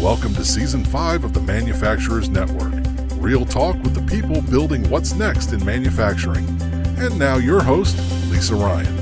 Welcome to Season 5 of the Manufacturers Network. Real talk with the people building what's next in manufacturing. And now your host, Lisa Ryan.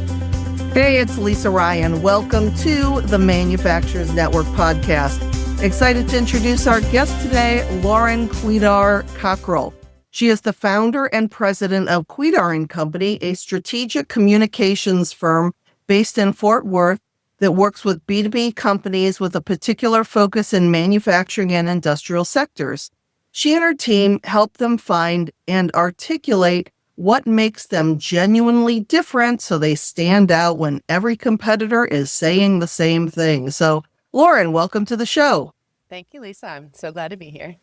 Hey, it's Lisa Ryan. Welcome to the Manufacturers Network podcast. Excited to introduce our guest today, Lauren Kwedar Cockerell. She is the founder and president of Kwedar Company, a strategic communications firm based in Fort Worth that works with B2B companies with a particular focus in manufacturing and industrial sectors. She and her team help them find and articulate what makes them genuinely different so they stand out when every competitor is saying the same thing. So, Lauren, welcome to the show. Thank you, Lisa. I'm so glad to be here.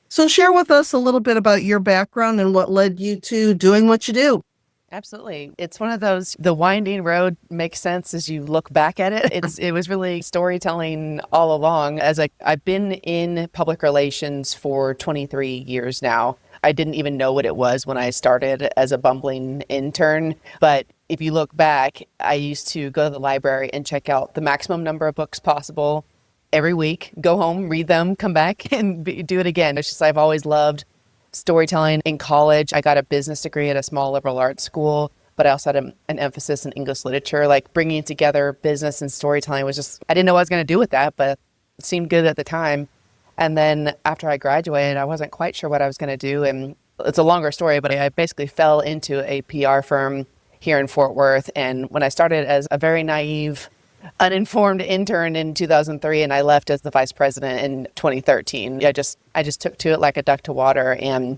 So share with us a little bit about your background and what led you to doing what you do. Absolutely. It's one of those, the winding road makes sense as you look back at it. It was really storytelling all along. I've been in public relations for 23 years now. I didn't even know what it was when I started as a bumbling intern. But if you look back, I used to go to the library and check out the maximum number of books possible every week, go home, read them, come back and do it again. It's just, I've always loved storytelling. In college, I got a business degree at a small liberal arts school, but I also had an emphasis in English literature. Like bringing together business and storytelling was just, I didn't know what I was going to do with that, but it seemed good at the time. And then after I graduated, I wasn't quite sure what I was going to do. And it's a longer story, but I basically fell into a PR firm here in Fort Worth. And when I started as a very naive, uninformed intern in 2003, and I left as the vice president in 2013. I just took to it like a duck to water, and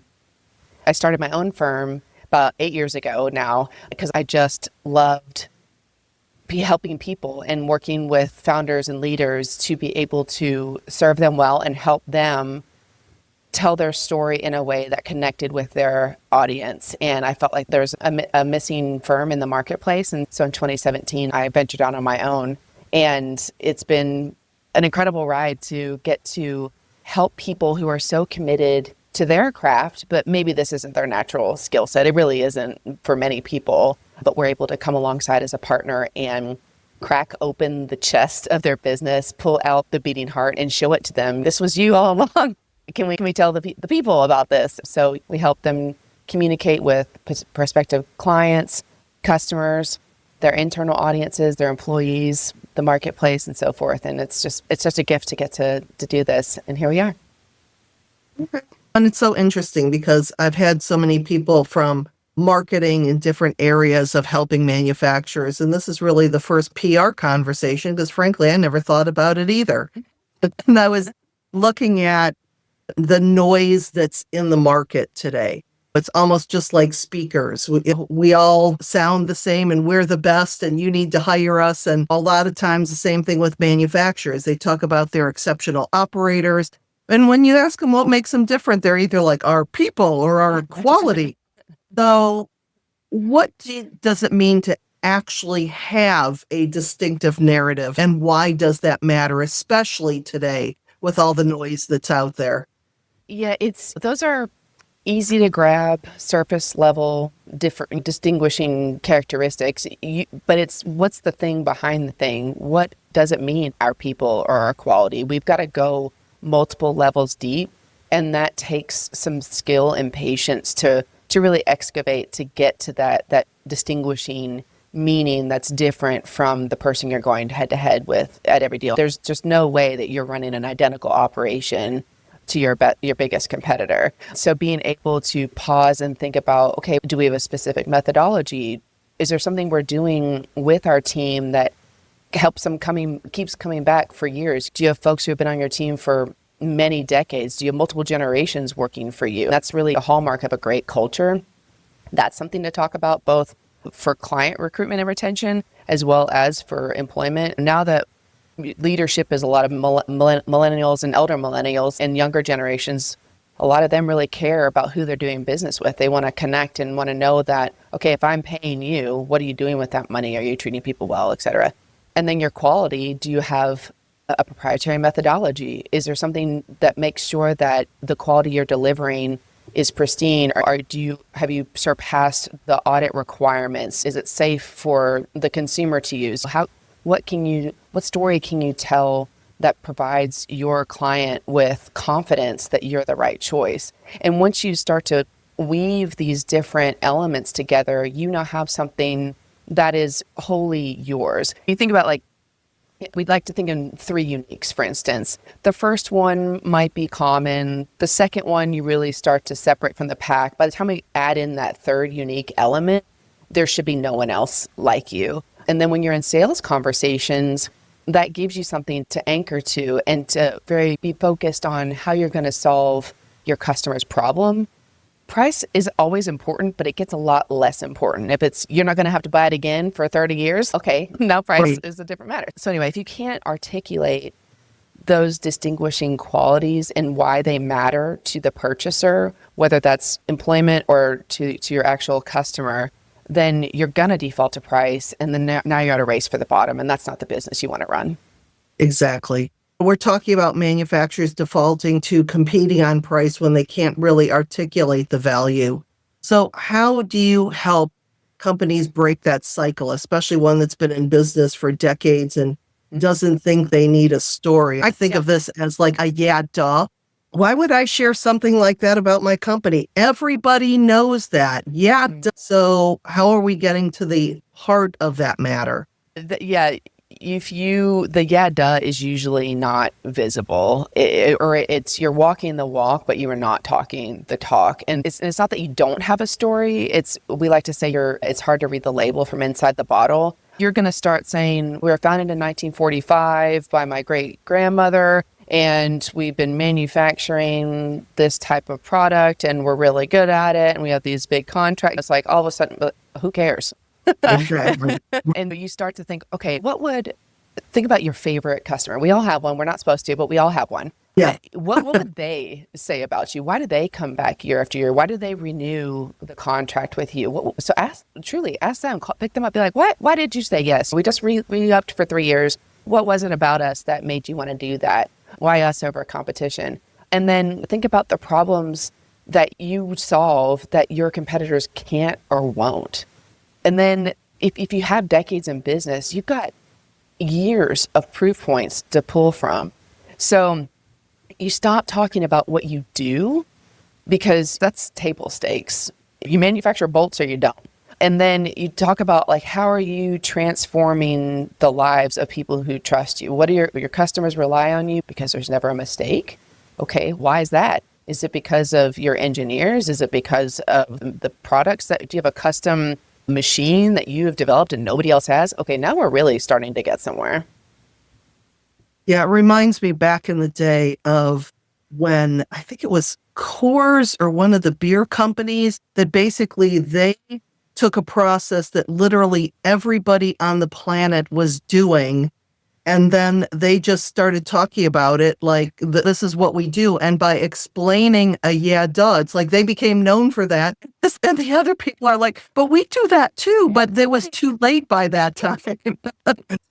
I started my own firm about 8 years ago now because I just loved helping people and working with founders and leaders to be able to serve them well and help them tell their story in a way that connected with their audience. And I felt like there's a missing firm in the marketplace. And so in 2017, I ventured out on my own. And it's been an incredible ride to get to help people who are so committed to their craft, but maybe this isn't their natural skill set. It really isn't for many people, but we're able to come alongside as a partner and crack open the chest of their business, pull out the beating heart and show it to them. This was you all along. Can we tell the people about this? So we help them communicate with prospective clients, customers, their internal audiences, their employees, the marketplace, and so forth. And it's just a gift to get to do this. And here we are. Okay. And it's so interesting because I've had so many people from marketing in different areas of helping manufacturers. And this is really the first PR conversation because frankly, I never thought about it either. And I was looking at the noise that's in the market today. It's almost just like speakers. We all sound the same and we're the best and you need to hire us. And a lot of times the same thing with manufacturers. They talk about their exceptional operators. And when you ask them what makes them different, they're either like our people or our quality. So what does it mean to actually have a distinctive narrative? And why does that matter, especially today with all the noise that's out there? Yeah, those are easy to grab, surface level, different distinguishing characteristics. But it's what's the thing behind the thing? What does it mean, our people or our quality? We've got to go multiple levels deep, and that takes some skill and patience to really excavate to get to that distinguishing meaning that's different from the person you're going head to head with at every deal. There's just no way that you're running an identical operation to your biggest competitor. So being able to pause and think about, okay, do we have a specific methodology? Is there something we're doing with our team that helps them keeps coming back for years? Do you have folks who have been on your team for many decades? Do you have multiple generations working for you? That's really a hallmark of a great culture. That's something to talk about both for client recruitment and retention, as well as for employment. Now that leadership is a lot of millennials and elder millennials and younger generations, a lot of them really care about who they're doing business with. They want to connect and want to know that, okay, if I'm paying you, what are you doing with that money? Are you treating people well, et cetera? And then your quality, do you have a proprietary methodology? Is there something that makes sure that the quality you're delivering is pristine, or have you surpassed the audit requirements? Is it safe for the consumer to use? What story can you tell that provides your client with confidence that you're the right choice. And once you start to weave these different elements together, you now have something that is wholly yours. You think about, like, we'd like to think in 3 uniques, for instance. The first one might be common. The second one, you really start to separate from the pack. By the time we add in that third unique element, there should be no one else like you. And then when you're in sales conversations, that gives you something to anchor to and to be focused on how you're going to solve your customer's problem. Price is always important, but it gets a lot less important. If it's, you're not going to have to buy it again for 30 years, okay, now price is a different matter. So anyway, if you can't articulate those distinguishing qualities and why they matter to the purchaser, whether that's employment or to your actual customer, then you're going to default to price. And then now you're at a race for the bottom, and that's not the business you want to run. Exactly. We're talking about manufacturers defaulting to competing on price when they can't really articulate the value. So how do you help companies break that cycle, especially one that's been in business for decades and doesn't think they need a story? I think of this as like a yeah, duh. Why would I share something like that about my company? Everybody knows that. Yeah, duh. So how are we getting to the heart of that matter? The yeah duh is usually not visible, it's you're walking the walk, but you are not talking the talk. And it's not that you don't have a story. We like to say it's hard to read the label from inside the bottle. You're going to start saying, we were founded in 1945 by my great grandmother, and we've been manufacturing this type of product, and we're really good at it, and we have these big contracts. It's like all of a sudden, who cares? Exactly. And you start to think, okay, think about your favorite customer. We all have one. We're not supposed to, but we all have one. Yeah. What would they say about you? Why do they come back year after year? Why do they renew the contract with you? So ask them, pick them up, be like, what? Why did you say yes? We just re-upped for 3 years. What was it about us that made you want to do that? Why us over competition? And then think about the problems that you solve that your competitors can't or won't. And then if you have decades in business, you've got years of proof points to pull from. So you stop talking about what you do, because that's table stakes. You manufacture bolts or you don't. And then you talk about, like, how are you transforming the lives of people who trust you? What do your customers rely on you because there's never a mistake? Okay, why is that? Is it because of your engineers? Is it because of the products do you have a custom machine that you have developed and nobody else has? Okay, now we're really starting to get somewhere. Yeah, it reminds me back in the day of when I think it was Coors or one of the beer companies that basically they took a process that literally everybody on the planet was doing, and then they just started talking about it like this is what we do. And by explaining a yeah, duh, it's like they became known for that. And the other people are like, but we do that too, but it was too late by that time.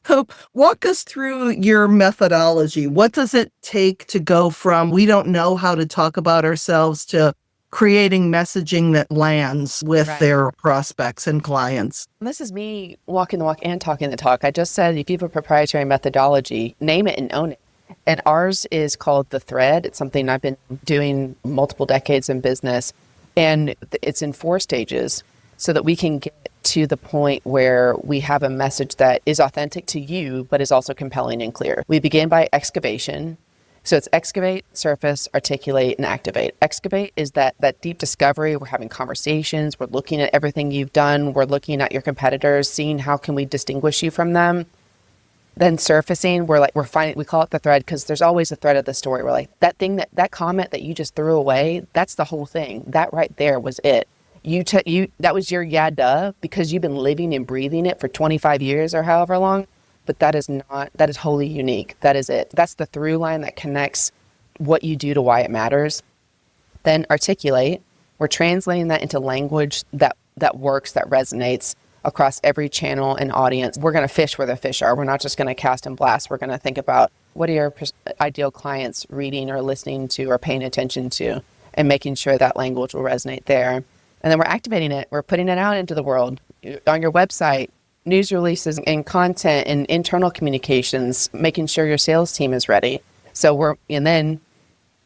So walk us through your methodology. What does it take to go from we don't know how to talk about ourselves to creating messaging that lands with their prospects and clients? This is me walking the walk and talking the talk. I just said, if you have a proprietary methodology, name it and own it. And ours is called The Thread. It's something I've been doing multiple decades in business. And it's in 4 stages so that we can get to the point where we have a message that is authentic to you, but is also compelling and clear. We begin by excavation. So it's excavate, surface, articulate, and activate. Excavate is that deep discovery. We're having conversations. We're looking at everything you've done. We're looking at your competitors, seeing how can we distinguish you from them. Then surfacing, we're finding, we call it the thread because there's always a thread of the story. We're like, that comment that you just threw away, that's the whole thing. That right there was it. That was your yeah duh because you've been living and breathing it for 25 years or however long. But that is wholly unique. That is it. That's the through line that connects what you do to why it matters. Then articulate. We're translating that into language that works, that resonates across every channel and audience. We're going to fish where the fish are. We're not just going to cast and blast. We're going to think about what are your ideal clients reading or listening to or paying attention to, and making sure that language will resonate there. And then we're activating it. We're putting it out into the world on your website, news releases and content and internal communications, making sure your sales team is ready. And then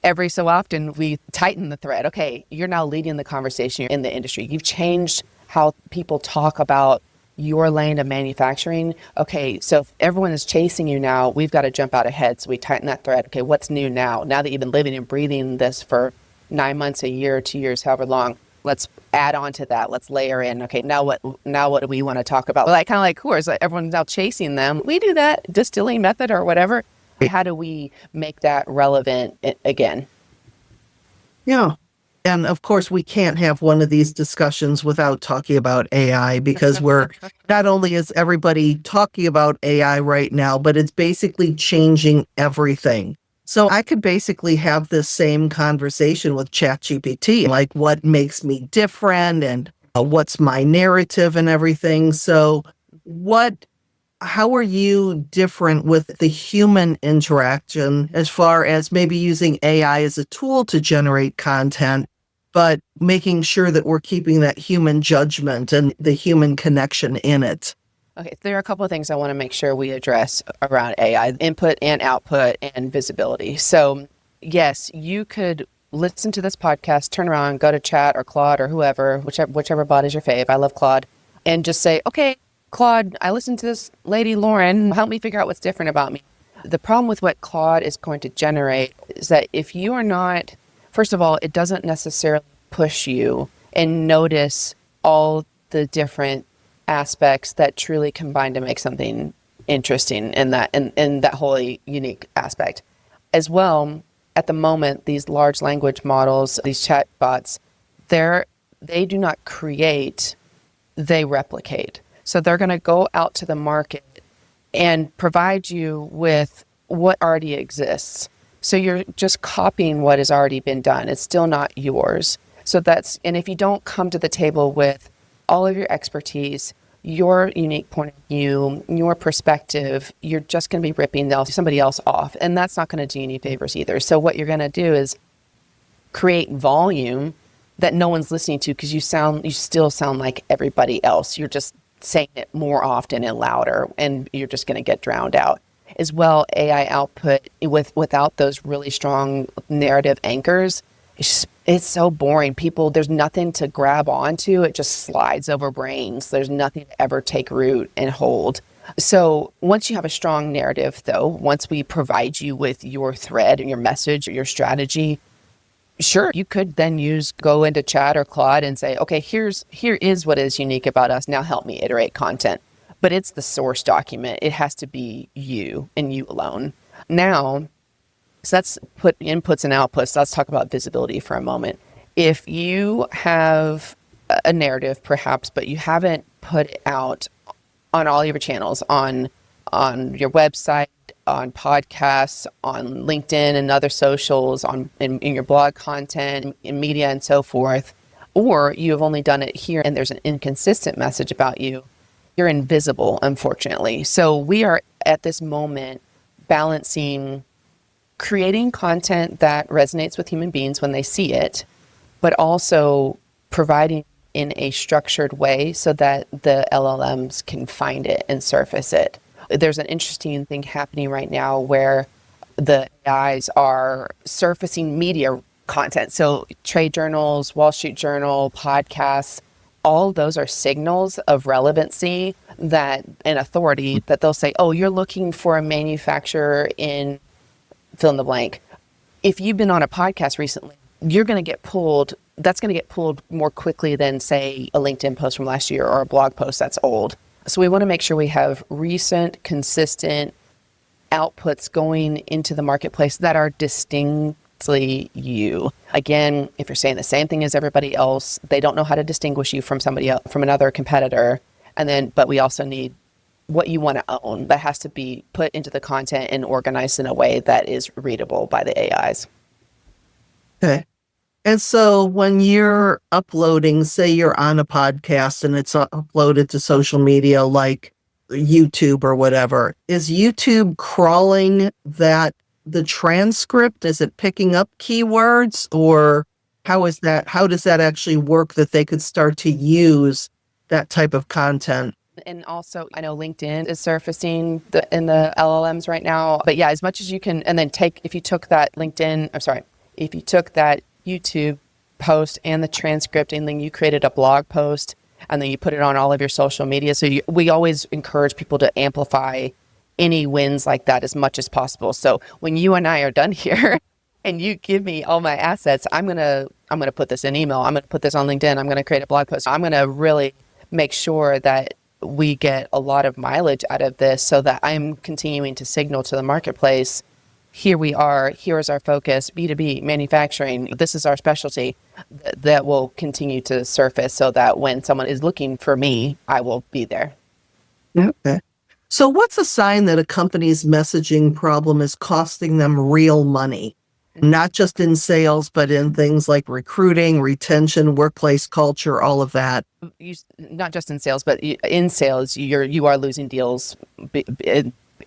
every so often we tighten the thread. Okay, you're now leading the conversation in the industry. You've changed how people talk about your lane of manufacturing. Okay, so if everyone is chasing you now, we've got to jump out ahead. So we tighten that thread. Okay, what's new now? Now that you've been living and breathing this for 9 months, a year, 2 years, however long, let's add on to that. Let's layer in. Okay, now what do we want to talk about? Like kind of like Coors, like everyone's now chasing them. We do that distilling method or whatever. How do we make that relevant again? Yeah. And of course, we can't have one of these discussions without talking about AI, because we're not only is everybody talking about AI right now, but it's basically changing everything. So I could basically have this same conversation with ChatGPT, like what makes me different and what's my narrative and everything. So how are you different with the human interaction as far as maybe using AI as a tool to generate content, but making sure that we're keeping that human judgment and the human connection in it? Okay, there are a couple of things I want to make sure we address around AI, input and output and visibility. So yes, you could listen to this podcast, turn around, go to Chat or Claude or whoever, whichever bot is your fave. I love Claude. And just say, okay, Claude, I listened to this lady, Lauren, help me figure out what's different about me. The problem with what Claude is going to generate is that if you are not, first of all, it doesn't necessarily push you and notice all the different aspects that truly combine to make something interesting in that wholly unique aspect. As well, at the moment, these large language models, these chat bots, they do not create, they replicate. So they're going to go out to the market and provide you with what already exists. So you're just copying what has already been done. It's still not yours. And if you don't come to the table with all of your expertise, your unique point of view, your perspective, you're just going to be ripping somebody else off. And that's not going to do you any favors either. So what you're going to do is create volume that no one's listening to because you still sound like everybody else. You're just saying it more often and louder, and you're just going to get drowned out. As well, AI output without those really strong narrative anchors, it's so boring. There's nothing to grab onto. It just slides over brains. There's nothing to ever take root and hold. So once you have a strong narrative, though, once we provide you with your thread and your message or your strategy, sure, you could then go into Chat or Claude and say, okay, here is what is unique about us. Now help me iterate content. But it's the source document. It has to be you and you alone. Now, so that's put inputs and outputs. Let's talk about visibility for a moment. If you have a narrative, perhaps, but you haven't put it out on all your channels, on your website, on podcasts, on LinkedIn and other socials, in your blog content, in media and so forth, or you have only done it here and there's an inconsistent message about you, you're invisible, unfortunately. So we are at this moment balancing creating content that resonates with human beings when they see it, but also providing in a structured way so that the LLMs can find it and surface it. There's an interesting thing happening right now where the AIs are surfacing media content. So trade journals, Wall Street Journal, podcasts, all those are signals of relevancy and authority that they'll say, oh, you're looking for a manufacturer in fill in the blank. If you've been on a podcast recently, you're going to get pulled. That's going to get pulled more quickly than, say, a LinkedIn post from last year or a blog post that's old. So we want to make sure we have recent, consistent outputs going into the marketplace that are distinctly you. Again, if you're saying the same thing as everybody else, they don't know how to distinguish you from somebody else, from another competitor. But we also need what you want to own that has to be put into the content and organized in a way that is readable by the AIs. Okay. And so when you're uploading, say you're on a podcast and it's uploaded to social media like YouTube or whatever, is YouTube crawling the transcript? Is it picking up keywords, or how does that actually work that they could start to use that type of content? And also, I know LinkedIn is surfacing in the LLMs right now. But yeah, as much as you can, and then if you took that if you took that YouTube post and the transcript, and then you created a blog post, and then you put it on all of your social media. So we always encourage people to amplify any wins like that as much as possible. So when you and I are done here and you give me all my assets, I'm gonna put this in email. I'm gonna put this on LinkedIn. I'm gonna create a blog post. I'm gonna really make sure that we get a lot of mileage out of this, so that I'm continuing to signal to the marketplace, here we are, here is our focus, B2B, manufacturing, this is our specialty, that will continue to surface, so that when someone is looking for me, I will be there. Okay. So what's a sign that a company's messaging problem is costing them real money? Not just in sales, but in things like recruiting, retention, workplace culture, all of that. Not just in sales, but in sales, you are losing deals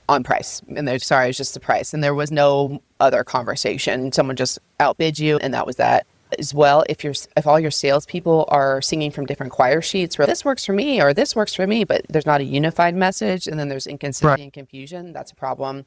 on price. And it's just the price. And there was no other conversation. Someone just outbid you, and that was that. As well, if all your salespeople are singing from different choir sheets where this works for me or this works for me, but there's not a unified message, and then there's inconsistency and confusion, that's a problem.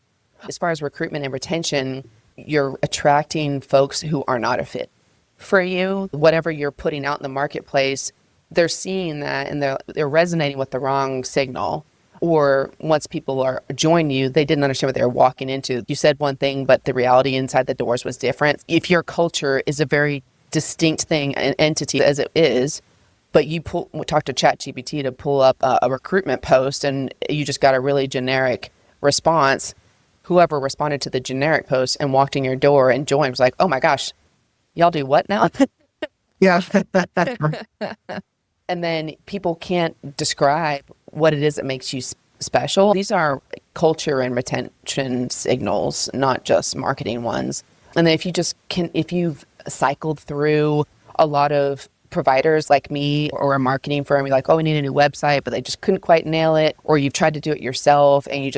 As far as recruitment and retention, you're attracting folks who are not a fit for you. Whatever you're putting out in the marketplace, they're seeing that and they're resonating with the wrong signal. Or once people join you, they didn't understand what they were walking into. You said one thing, but the reality inside the doors was different. If your culture is a very distinct thing, an entity as it is, but you talk to ChatGPT to pull up a recruitment post and you just got a really generic response, whoever responded to the generic post and walked in your door and joined was like, oh my gosh, y'all do what now? Yeah. And then people can't describe what it is that makes you special. These are culture and retention signals, not just marketing ones. And then if you've cycled through a lot of providers like me or a marketing firm, you're like, oh, we need a new website, but they just couldn't quite nail it. Or you've tried to do it yourself and you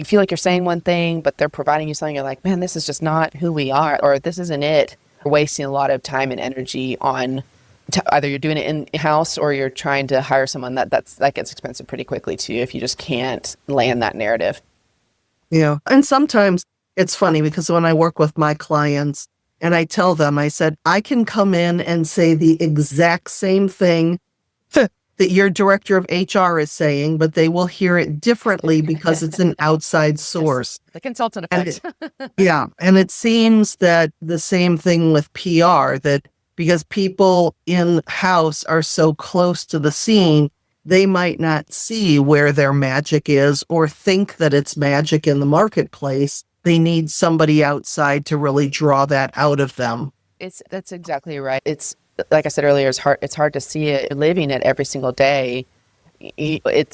feel like you're saying one thing, but they're providing you something. You're like, man, this is just not who we are, or this isn't it. You're wasting a lot of time and energy on either you're doing it in-house or you're trying to hire someone that gets expensive pretty quickly too, if you just can't land that narrative. Yeah. And sometimes it's funny because when I work with my clients and I tell them, I said, I can come in and say the exact same thing that your director of HR is saying, but they will hear it differently because it's an outside source. The consultant effect. Yeah. And it seems that the same thing with PR, that because people in-house are so close to the scene, they might not see where their magic is or think that it's magic in the marketplace. They need somebody outside to really draw that out of them. That's exactly right. It's like I said earlier, it's hard to see it, living it every single day.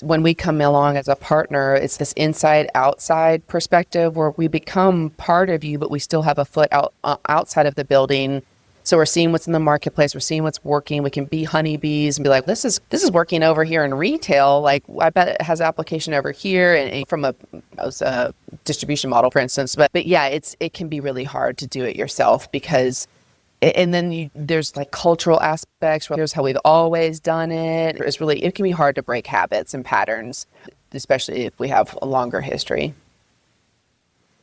When we come along as a partner, it's this inside-outside perspective where we become part of you, but we still have a foot outside of the building. So we're seeing what's in the marketplace. We're seeing what's working. We can be honeybees and be like, this is working over here in retail. Like, I bet it has application over here, and from a distribution model, for instance. But yeah, it can be really hard to do it yourself because, and then there's like cultural aspects. Here's how we've always done it. It can be hard to break habits and patterns, especially if we have a longer history.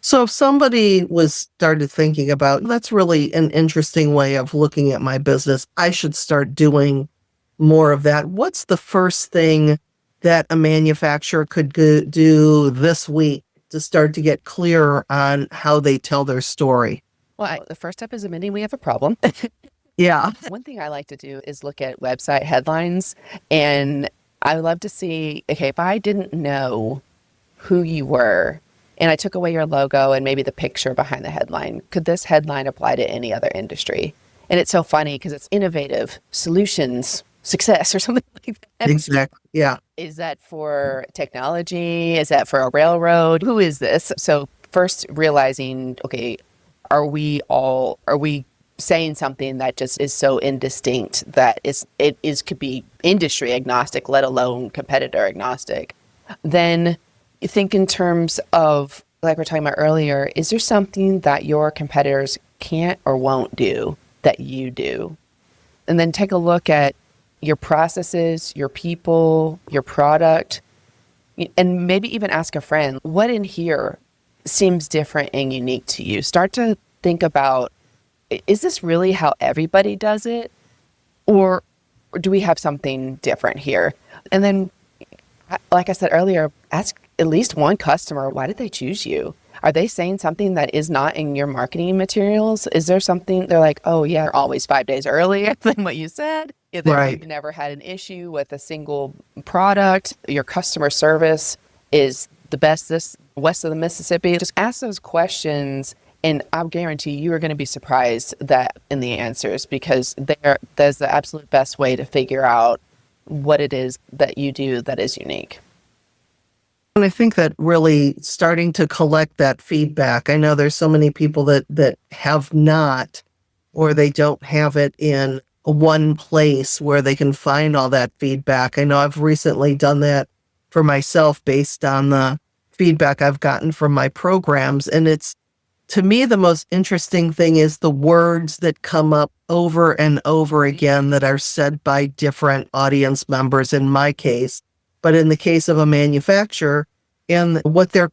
So if somebody started thinking about, that's really an interesting way of looking at my business, I should start doing more of that. What's the first thing that a manufacturer could do this week to start to get clearer on how they tell their story? Well, the first step is admitting we have a problem. Yeah. One thing I like to do is look at website headlines, and I would love to see, okay, if I didn't know who you were, and I took away your logo and maybe the picture behind the headline, could this headline apply to any other industry? And it's so funny because it's innovative solutions, success, or something like that. Exactly. Yeah. Is that for technology? Is that for a railroad? Who is this? So first realizing, okay, are we saying something that just is so indistinct that it could be industry agnostic, let alone competitor agnostic? Then think in terms of, like we were talking about earlier, is there something that your competitors can't or won't do that you do? And then take a look at your processes, your people, your product, and maybe even ask a friend, what in here seems different and unique to you? Start to think about, is this really how everybody does it? Or do we have something different here? And then, like I said earlier, ask at least one customer, why did they choose you? Are they saying something that is not in your marketing materials? Is there something they're like, oh yeah, you're always 5 days earlier than what you said? Right. You've never had an issue with a single product. Your customer service is the best this west of the Mississippi. Just ask those questions, and I'll guarantee you are going to be surprised in the answers, because there's the absolute best way to figure out what it is that you do that is unique. And I think that really starting to collect that feedback. I know there's so many people that have not, or they don't have it in one place where they can find all that feedback. I know I've recently done that for myself based on the feedback I've gotten from my programs. And it's, to me, the most interesting thing is the words that come up over and over again that are said by different audience members in my case. But in the case of a manufacturer, and what their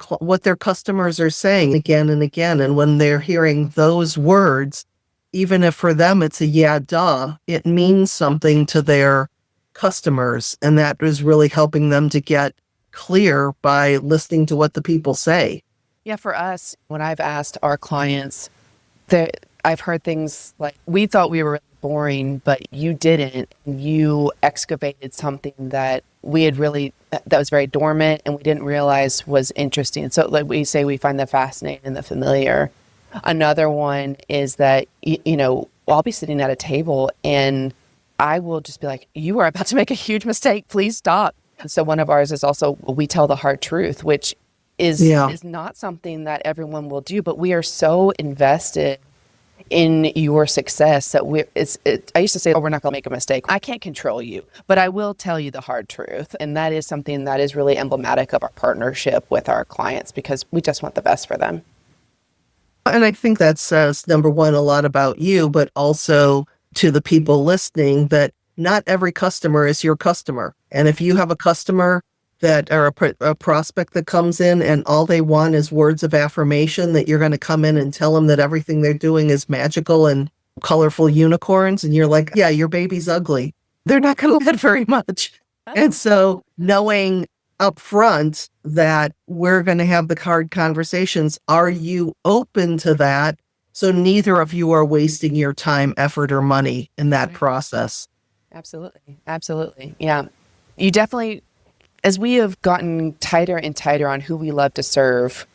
customers are saying again and again. And when they're hearing those words, even if for them it's a yeah, duh, it means something to their customers. And that is really helping them to get clear by listening to what the people say. Yeah, for us, when I've asked our clients, I've heard things like, we thought we were really boring, but you didn't. You excavated something that that was very dormant and we didn't realize was interesting. So like we say, we find the fascinating and the familiar. Another one is that, I'll be sitting at a table and I will just be like, you are about to make a huge mistake. Please stop. So one of ours is also, we tell the hard truth, which is not something that everyone will do, but we are so invested in your success that I used to say, we're not going to make a mistake. I can't control you, but I will tell you the hard truth. And that is something that is really emblematic of our partnership with our clients, because we just want the best for them. And I think that says, number one, a lot about you, but also to the people listening, that not every customer is your customer. And if you have a customer or a prospect that comes in and all they want is words of affirmation, that you're going to come in and tell them that everything they're doing is magical and colorful unicorns, and you're like, yeah, your baby's ugly, they're not going to get very much. And so knowing up front that we're going to have the hard conversations, are you open to that? So neither of you are wasting your time, effort, or money in that process. Absolutely. Absolutely. Yeah. You definitely, as we have gotten tighter and tighter on who we love to serve,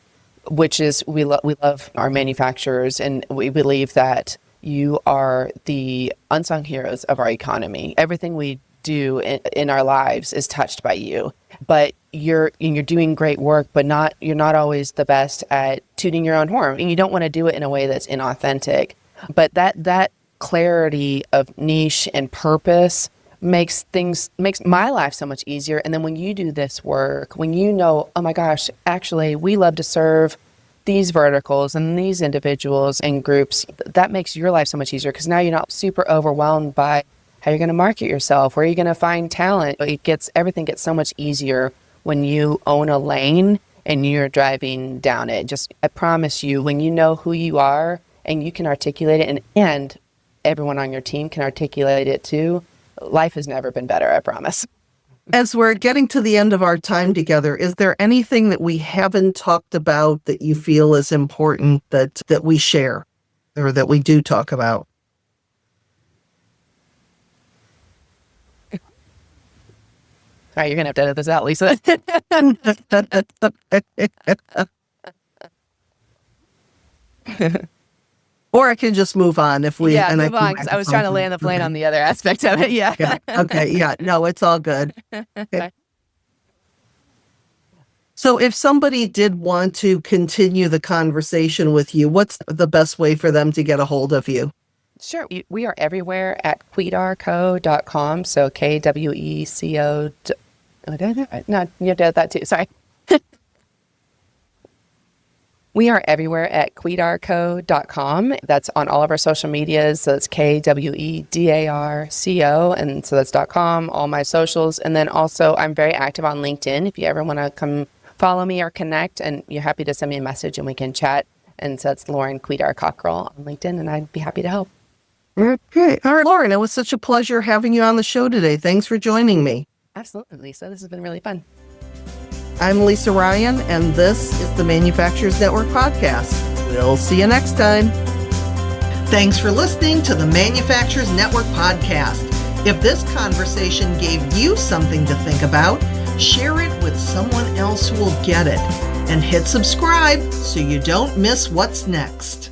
which is we love our manufacturers, and we believe that you are the unsung heroes of our economy. Everything we do in our lives is touched by you, but you're doing great work, but you're not always the best at tooting your own horn, and you don't want to do it in a way that's inauthentic. But that clarity of niche and purpose makes my life so much easier. And then when you do this work, when you know, oh my gosh, actually we love to serve these verticals and these individuals and groups, that makes your life so much easier, because now you're not super overwhelmed by how you're going to market yourself, where you're going to find talent. Everything gets so much easier when you own a lane and you're driving down it. I promise you, when you know who you are and you can articulate it, and everyone on your team can articulate it too, life has never been better, I promise. As we're getting to the end of our time together, is there anything that we haven't talked about that you feel is important that we share or that we do talk about? All right, you're going to have to edit this out, Lisa. Or I can just move on if we... Yeah, move on, because I was trying to land the plane on the other aspect of it, yeah. Okay, yeah, no, it's all good. Okay. So if somebody did want to continue the conversation with you, what's the best way for them to get a hold of you? Sure. We are everywhere at KwedarCo.com. So KWECO. No, you have to add that too. Sorry. We are everywhere at KwedarCo.com. That's on all of our social medias. So it's KWEDARCO. And so that's .com, all my socials. And then also I'm very active on LinkedIn. If you ever want to come follow me or connect, and you're happy to send me a message and we can chat. And so it's Lauren Kwedar Cockerell on LinkedIn, and I'd be happy to help. Okay. All right, Lauren, it was such a pleasure having you on the show today. Thanks for joining me. Absolutely, Lisa. This has been really fun. I'm Lisa Ryan, and this is the Manufacturers Network podcast. We'll see you next time. Thanks for listening to the Manufacturers Network podcast. If this conversation gave you something to think about, share it with someone else who will get it. And hit subscribe so you don't miss what's next.